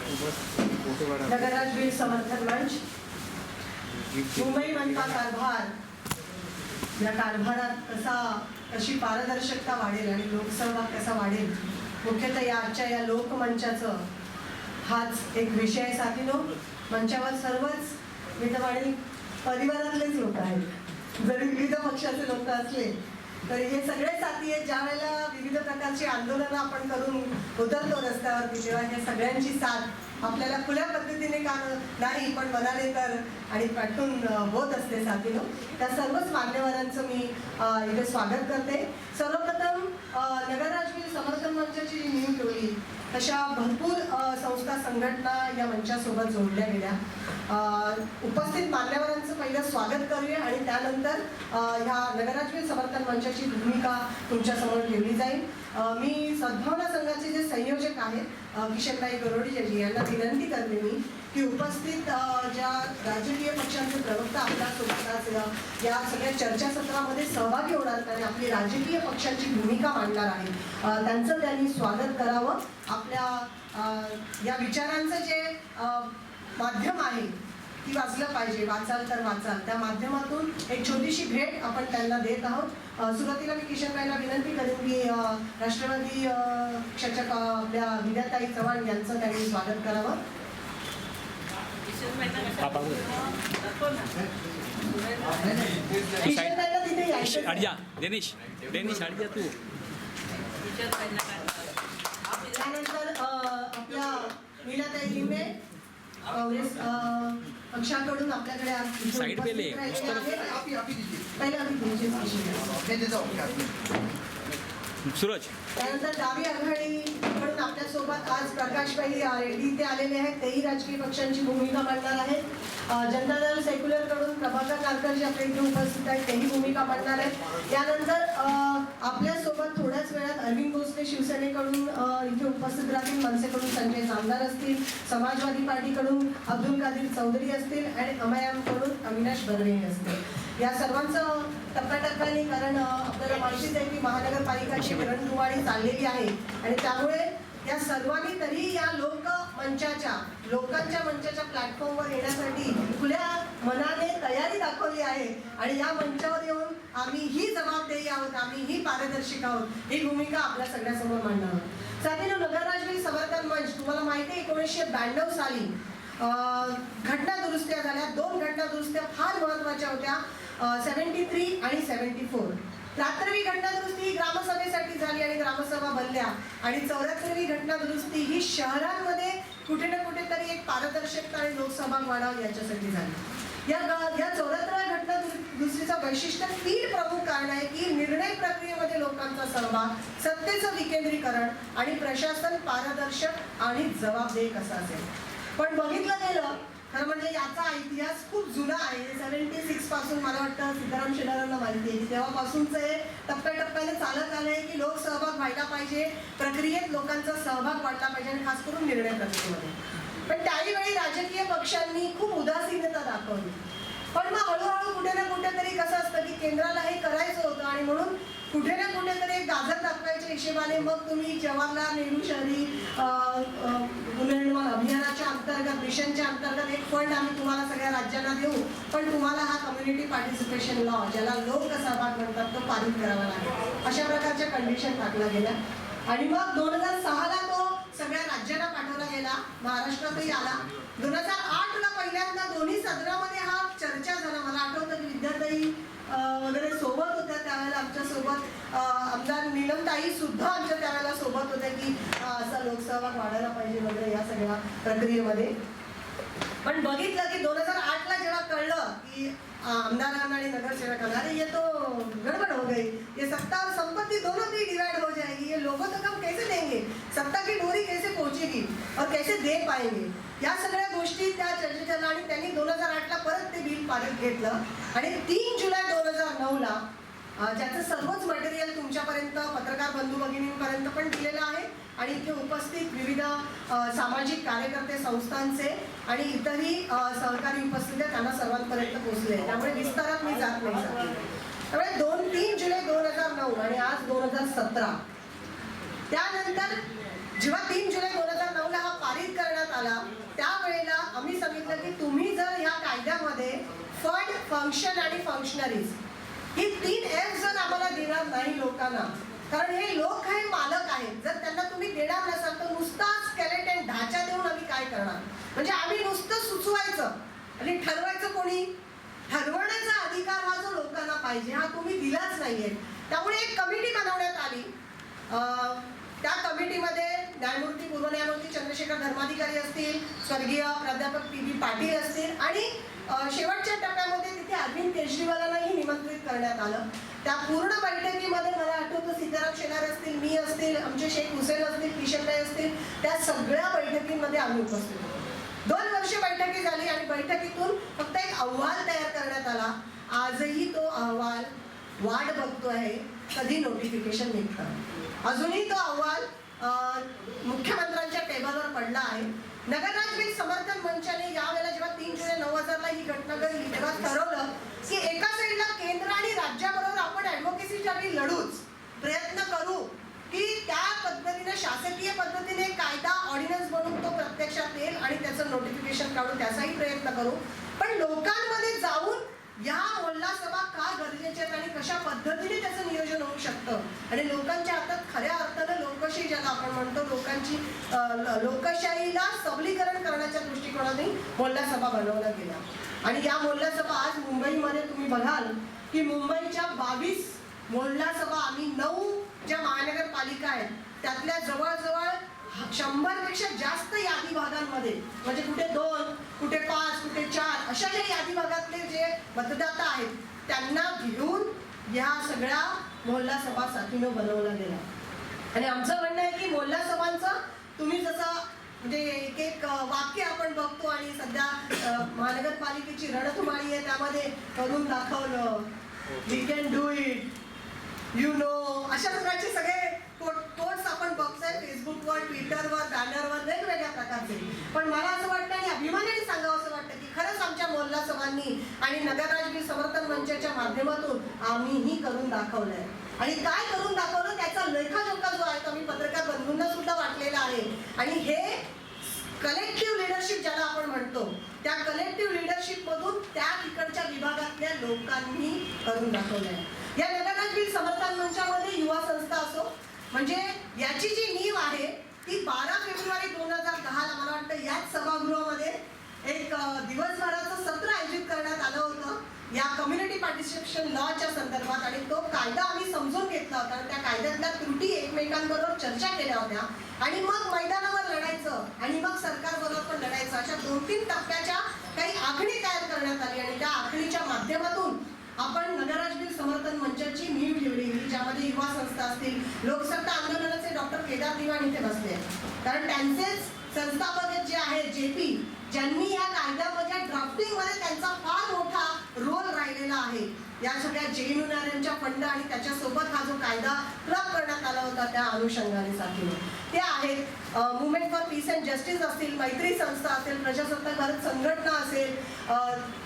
नगरराज वीर समर्थन मंच, मुंबई मनपा कारभार या कारभारात कशी पारदर्शकता वाढेल आणि लोकसहभाग कसा वाढेल, मुख्यतः या आजच्या या लोकमंचाचं हाच एक विषय आहे. साथीनो, मंचावर सर्वच विधवाणी परिवारातलेच लोक आहेत. जरी विविध पक्षाचे लोक असले तर हे सगळे साथी आहेत. ज्या वेळेला विविध प्रकारची आंदोलनं आपण करून उतरतो रस्त्यावरती, तेव्हा या सगळ्यांची साथ आपल्याला खुल्या पद्धतीने का नाही पण मनाने तर आणि पाठवून होत असते. साथीनो, त्या सर्वच मान्यवरांचं मी इथे स्वागत करते. सर्वप्रथम नगरराज वीर समर्थन मंचाची जी नीव ठेवली तशा भरपूर संस्था संघटना या मंचासोबत जोडल्या गेल्या. उपस्थित मान्यवरांचं पहिलं स्वागत करूया आणि त्यानंतर ह्या नगरराज वीर समर्थन मंचाची भूमिका तुमच्यासमोर ठेवली जाईल. मी सद्भावना संघाचे जे संयोजक आहेत किशनताई गरोडीजी यांना विनंती करते मी की उपस्थित ज्या राजकीय पक्षांचे प्रवक्ता आपल्यासोबत या सगळ्या चर्चासत्रामध्ये सहभागी होणार आणि आपली राजकीय पक्षांची भूमिका मांडणार आहे त्यांचं त्यांनी स्वागत करावं. आपल्या या विचारांचं जे माध्यम आहे ती वाचलं पाहिजे, वाचाल तर वाचाल, त्या माध्यमातून एक छोटीशी भेट आपण त्यांना देत आहोत. सुरुवातीला मी किशनताईला विनंती करेन की राष्ट्रवादी पक्षाच्या आपल्या विद्याताई चव्हाण यांचं त्यांनी स्वागत करावं. किशनताईला तिथे यायचं तू. त्यानंतर आपल्या मीनाताई लिंबे काँग्रेस पक्षाकडून आपल्याकडे साइड पे ले सूरज. त्यानंतर डावी आघाडीकडून आपल्यासोबत आज प्रकाशभाई रेड्डी इथे आलेले आहेत, तेही राजकीय पक्षांची भूमिका मांडणार आहेत. जनता दल सेक्युलर कडून प्रभाकर नारकर जे आपल्या इथे उपस्थित आहेत तेही भूमिका मांडणार आहेत. यानंतर आपल्यासोबत थोड्याच वेळात अरविंद भोसले शिवसेनेकडून इथे उपस्थित राहतील, मनसेकडून संजय जामदार असतील, समाजवादी पार्टीकडून अब्दुल कादिर चौधरी असतील आणि अमयामकडून अविनाश बर्वे असतील. या सर्वांचं टप्प्याटप्प्याने, कारण आपल्याला माहितीच आहे की महानगरपालिकाची रणधुमाळी चाललेली आहे आणि त्यामुळे या सर्वांनी तरी या लोकांच्या मंचाच्या प्लॅटफॉर्मवर येण्यासाठी खुल्या मनाने तयारी दाखवली आहे आणि या मंचावर येऊन आम्ही ही जबाबदारी आहोत, आम्ही ही पारदर्शक आहोत, ही भूमिका आपल्या सगळ्यासमोर मांडणार आहोत. साथीनो, नगरराज वीर समर्थन मंच तुम्हाला माहिती आहे 1992 साली घटना दुरुस्त्या झाल्या. 2 घटना दुरुस्त्या फार महत्वाच्या होत्या, 73 आणि 74. 73वी घटना दुरुस्ती ही ग्रामसभेसाठी झाली आणि ग्रामसभा बनल्या आणि 74वी घटना दुरुस्ती ही शहरांमध्ये कुठे ना कुठेतरी एक पारदर्शकता आणि लोकसहभाग वाढावा याच्यासाठी झाली. या 74व्या घटना दुरुस्तीचं वैशिष्ट्य 3 प्रमुख कारण आहे की निर्णय प्रक्रियेमध्ये लोकांचा सहभाग, सत्तेचं विकेंद्रीकरण आणि प्रशासन पारदर्शक आणि जबाबदेही कसा असेल. पण बघितलं गेलं खरं म्हणजे याचा इतिहास खूप जुना आहे. 76 पासून मला वाटतं सीताराम शेलारांना माहिती आहे, तेव्हापासूनच हे टप्प्याटप्प्याने चालत आलंय की लोक सहभाग व्हायला पाहिजे, प्रक्रियेत लोकांचा सहभाग वाढला पाहिजे आणि खास करून निर्णय प्रक्रियेमध्ये. पण त्याही वेळी राजकीय पक्षांनी खूप उदासीनता दाखवली. पण मग हळूहळू कुठे ना कुठेतरी कसं असतं की केंद्राला हे करायचं होतं आणि म्हणून कुठे ना कुठेतरी एक गाजर दाखवायच्या हिशेबाने मग तुम्ही जवाहरलाल नेहरू शहरी पुनर्निर्माण अभियानाच्या अंतर्गत, मिशनच्या अंतर्गत एक फंड आम्ही तुम्हाला सगळ्या राज्यांना देऊ, पण तुम्हाला हा कम्युनिटी पार्टिसिपेशन लॉ, ज्याला लोकसहभाग म्हणतात, तो पारित करावा लागेल. अशा प्रकारच्या कंडिशन टाकल्या गेल्या आणि मग 2006ला तो सगळ्या राज्यांना पाठवला गेला, महाराष्ट्रातही आला. 2008ला पहिल्यांदा दोन्ही सदनामध्ये हा चर्चा झाला. मला आठवतं की विद्याताई वगैरे सोबत होत्या त्यावेळेला आमच्यासोबत, आमदार नीलमताई सुद्धा आमच्या त्यावेळेला सोबत होत्या की असा लोकसहभाग वाढायला पाहिजे वगैरे या सगळ्या प्रक्रियेमध्ये. पण बघितलं की 2008ला जेव्हा कळलं की आमदारांना आणि नगरसेवकांना अरे ये तो गड़बड़ हो गई, ये सत्ता और संपत्ति दोनों की डिवाइड हो जाएगी, ये लोगों तक हम कैसे देंगे, सत्ता की डोरी कैसे पहुंचेगी और कैसे दे पाएंगे, या सगळ्या गोष्टी त्या चर्चेत झाल्या आणि त्यांनी 2008ला परत ते बिल पारित घेतलं आणि 3 जुलै 2009ला ज्याचं सर्वच मटेरियल तुमच्यापर्यंत, पत्रकार बंधू भगिनींपर्यंत पण दिलेलं आहे आणि इथे उपस्थित विविध सामाजिक कार्यकर्ते संस्थांचे आणि इतरही सहकारी उपस्थित आहेत, त्यांना सर्वांपर्यंत पोहोचले. त्यामुळे विस्तारात मी जात नाही. त्यामुळे 3 जुलै 2009 आणि आज 2017, त्यानंतर जेव्हा 3 जुलै 2009ला हा पारित करण्यात आला फंक्शन आणि फंक्शनरीज ही 3 F जर आम्हाला देणार नाही लोकांना, कारण हे लोक हे मालक आहेत, जर त्यांना तुम्ही देणार नसाल तर नुसता स्केलेटन ढाचा देऊन आम्ही काय करणार? म्हणजे आम्ही नुसतं सुचवायचं आणि ठरवायचं कोणी? ठरवण्याचा अधिकार हा जो लोकांना पाहिजे हा तुम्ही दिलाच नाहीये. त्यामुळे एक कमिटी बनवण्यात आली. त्या कमिटीमध्ये न्यायमूर्ती पूर्व न्यायमूर्ती चंद्रशेखर धर्माधिकारी असतील, स्वर्गीय प्राध्यापक PB पाटील असतील आणि शेवटच्या टप्प्यामध्ये तिथे अरविंद केजरीवालांनाही निमंत्रित करण्यात आलं. त्या पूर्ण बैठकीमध्ये मला आठवतं सीताराम शेलार असतील, मी असतील, आमचे शेख हुसेन असतील, किशनभाई असतील, त्या सगळ्या बैठकींमध्ये आम्ही उपस्थित होतो. 2 वर्ष बैठकी झाली आणि बैठकीतून फक्त एक अहवाल तयार करण्यात आला. आजही तो अहवाल वाट बघतो आहे कधी नोटिफिकेशन निघतं. अजूनही तो अहवाल मुख्यमंत्र्यांच्या टेबलवर पडला आहे. नगरराज बिल समर्थन मंचाने यावेळेला जेव्हा 3 जुलै 2000 ला ही घटना घडली तेव्हा ठरवलं की एका साईडला केंद्र आणि राज्याबरोबर आपण ऍडव्होकेसीसाठी लढूच, प्रयत्न करू की त्या पद्धतीने शासकीय पद्धतीने कायदा ऑर्डिनन्स बनवून तो प्रत्यक्षात येईल आणि त्याचं नोटिफिकेशन काढून त्याचाही प्रयत्न करू, पण लोकांमध्ये जाऊन या मोहल्ला सभा का गरजेच्या आहेत आणि कशा पद्धतीने त्याचं नियोजन होऊ शकतं आणि लोकांच्या हातात खऱ्या अर्थानं लोकशाही ज्याला आपण म्हणतो लोकांची लोकशाहीला सबलीकरण करण्याच्या दृष्टिकोनाने मोहल्ला सभा बनवल्या गेल्या. आणि या मोहल्ला सभा आज मुंबईमध्ये तुम्ही बघाल की मुंबईच्या 22 मोहल्ला सभा आम्ही 9 ज्या महानगरपालिका आहेत त्यातल्या जवळजवळ 100 पेक्षा जास्त यादी भागांमध्ये, म्हणजे कुठे 2, कुठे 5, कुठे 4 अशा ज्या यादी भागातले जे मतदाता आहेत त्यांना घेऊन या सगळ्या मोहल्ला सभा साथीनं बनवला गेला. आणि आमचं म्हणणं आहे की मोहल्ला सभांचं तुम्ही जसं म्हणजे एक एक वाक्य आपण बघतो आणि सध्या महानगरपालिकेची रणधुमाळी आहे त्यामध्ये करून दाखवलं, we can do it, you know, अशा प्रकारचे सगळे कोट्स आपण बघतोय फेसबुकवर, ट्विटरवर, बॅनरवर वेगवेगळ्या प्रकारचे. पण मला असं वाटतं आणि अभिमानाने सांगावं असं वाटतं की खरंच आमच्या मोहल्ला सभांनी आणि नगरराज बिल समर्थन मंचाच्या माध्यमातून आम्हीही करून दाखवलंय. आणि काय करून दाखवलं त्याचा लेखाजोखा जो आहे तो आम्ही पत्रकार बंधूंना सुद्धा वाटलेला आहे. आणि हे कलेक्टिव्ह लिडरशिप ज्याला आपण म्हणतो त्या कलेक्टिव्ह लिडरशिप मधून त्या तिकडच्या विभागातल्या लोकांनी करून दाखवलंय. या नगरराज बिल समर्थन मंचामध्ये युवा संस्था असो, म्हणजे याची जी नीव आहे ती 12 फेब्रुवारी 2010 ला मला वाटतं याच सभागृहामध्ये एक दिवसभराचं सत्र आयोजित करण्यात आलं होतं या कम्युनिटी पार्टिसिपेशन लॉच्या संदर्भात. आणि तो कायदा आम्ही समजून घेतला होता आणि त्या कायद्यातल्या त्रुटी एकमेकांबरोबर चर्चा केल्या होत्या आणि मग मैदानावर लढायचं आणि मग सरकारबरोबर पण लढायचं, अशा 2-3 टप्प्याच्या काही आखणी तयार करण्यात आली. आणि त्या आखणीच्या माध्यमातून आपण नगरराज बिल समर्थन मंचाची नीव ठेवली, ज्यामध्ये युवा संस्था असतील, लोकसत्ता आंदोलनाचे डॉक्टर केदार दिवाण इथे बसले, कारण त्यांचेच संस्थापक जे आहेत JP, ज्यांनी या कायद्यामध्ये ड्राफ्टिंगमध्ये त्यांचा फार मोठा रोल राहिलेला आहे. या सगळ्या JNUNRMच्या फंड आणि त्याच्यासोबत हा जो कायदा क्लब करण्यात आला होता त्या अनुषंगाने साथीने ते आहेत movement for peace and justice असतील, मैत्री संस्था असेल, प्रजासत्ताक भारत संघटना असेल,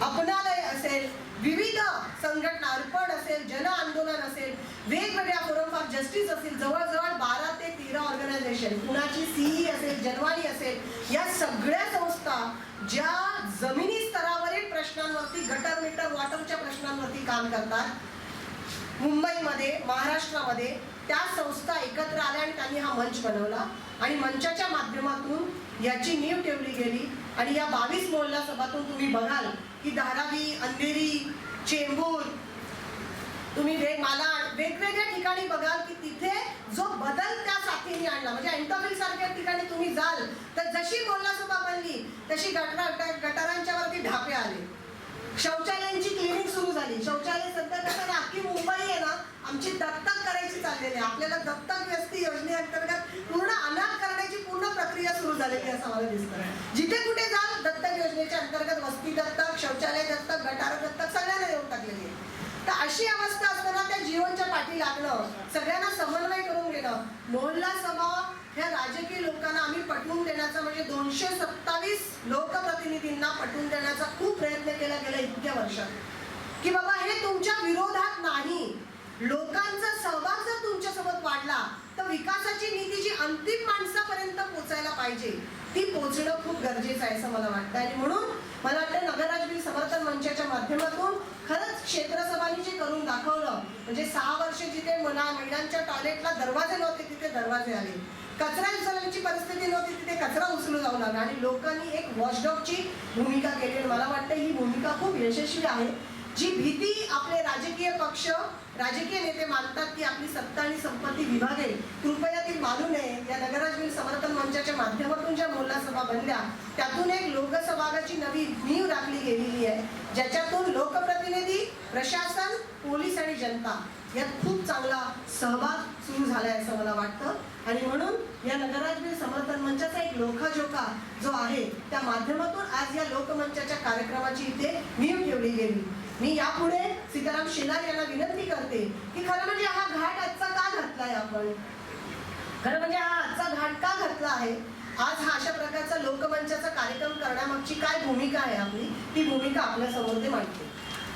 अपनालय असेल, विविध संघटना, अर्पण असेल, जन आंदोलन असेल, वेगवेगळ्या फोरम फॉर जस्टिस असतील, जवळजवळ 12 ते 13 ऑर्गनायझेशन, कुणाची CE असेल, जनवाणी असेल, या सगळ्या संस्था ज्या जमिनी स्तरावरील प्रश्नांवरती, गटर मीटर वॉटरच्या प्रश्नांवरती काम करतात मुंबईमध्ये, महाराष्ट्रामध्ये, त्या संस्था एकत्र आल्या आणि त्यांनी हा मंच बनवला आणि मंचाच्या माध्यमातून याची नीव ठेवली गेली. आणि या 22 मोहल्ला सभातून तुम्ही बघाल की धारावी, अंधेरी, चेंबूर, तुम्ही मालाड, वेगवेगळ्या ठिकाणी बघाल की तिथे जो बदल त्या साथीने आणला. म्हणजे एंटोफिल सारख्या ठिकाणी तुम्ही जाल तर जशी मोहल्ला सभा बनली तशी गटारांच्या वरती ढापे आले, शौचालयांची क्लिनिंग सुरू झाली. शौचालय सध्या कसं अख्खी मुंबई आहे ना आमची दत्तक करायची चाललेली आहे. आपल्याला दत्तक व्यक्ती योजनेअंतर्गत पूर्ण अनाथ करण्याची पूर्ण प्रक्रिया सुरू झालेली असं मला दिसतं. जिथे कुठे जाल दत्तक योजनेच्या अंतर्गत वस्ती दत्तक, शौचालय दत्तक, गटार दत्तक सगळ्यांना देऊन टाकलेली आहे. तर अशी अवस्था असताना त्या जीवनच्या पाठी लागणं, सगळ्यांना समन्वय करून घेणं, मोहल्ला सभा ह्या राजकीय लोकांना आम्ही पटवून देण्याचा म्हणजे 227 लोकप्रतिनिधींना पटवून देण्याचा खूप प्रयत्न केला गेला इतक्या वर्षात की बाबा हे तुमच्या विरोधात नाही, लोकांचा सहभाग जर तुमच्यासोबत वाढला तर विकासाची नीती जी अंतिम माणसापर्यंत पोचायला पाहिजे ती पोचणं खूप गरजेचं आहे असं मला वाटतं. आणि म्हणून मला वाटतं नगरराज्य समर्थन मंचाच्या माध्यमातून खरंच क्षेत्रसभानी जे करून दाखवलं, म्हणजे 6 वर्ष जिथे महिलांच्या टॉयलेटला दरवाजे नव्हते तिथे दरवाजे आले, कचरा उचलण्याची परिस्थिती नव्हती तिथे कचरा उचलू जाऊ लागला आणि लोकांनी एक वॉचडॉगची भूमिका केली. मला वाटतं ही भूमिका खूप यशस्वी आहे. जी भीती आपले राजकीय पक्ष, राजकीय नेते मानतात की आपली सत्ता आणि संपत्ती विभागेल, कृपया ती मानू नये. या नगरराज्य समर्थन मंचाच्या माध्यमातून ज्या मोहल्ला सभा बनल्या त्यातून एक लोकसहभागाची नवी नीव राखली गेलेली आहे, ज्याच्यातून लोकप्रतिनिधी, प्रशासन, पोलीस आणि जनता यात खूप चांगला सहभाग सुरू झाला आहे असं मला वाटतं. आणि म्हणून या नगरराज्य समर्थन मंचाचा एक लोकाजोका जो आहे त्या माध्यमातून आज या लोकमंचाच्या कार्यक्रमाची इथे नीव ठेवली गेली. मी यापुढे सीताराम शेलार यांना विनंती करते की खरं म्हणजे हा घाट आजचा का घातलाय आपण, खरं म्हणजे हा आजचा घाट का घातला आहे, आज हा अशा प्रकारचा लोकमंचाचा कार्यक्रम करण्यामागची काय भूमिका आहे आपली, ती भूमिका आपल्या समोर ते मांडते.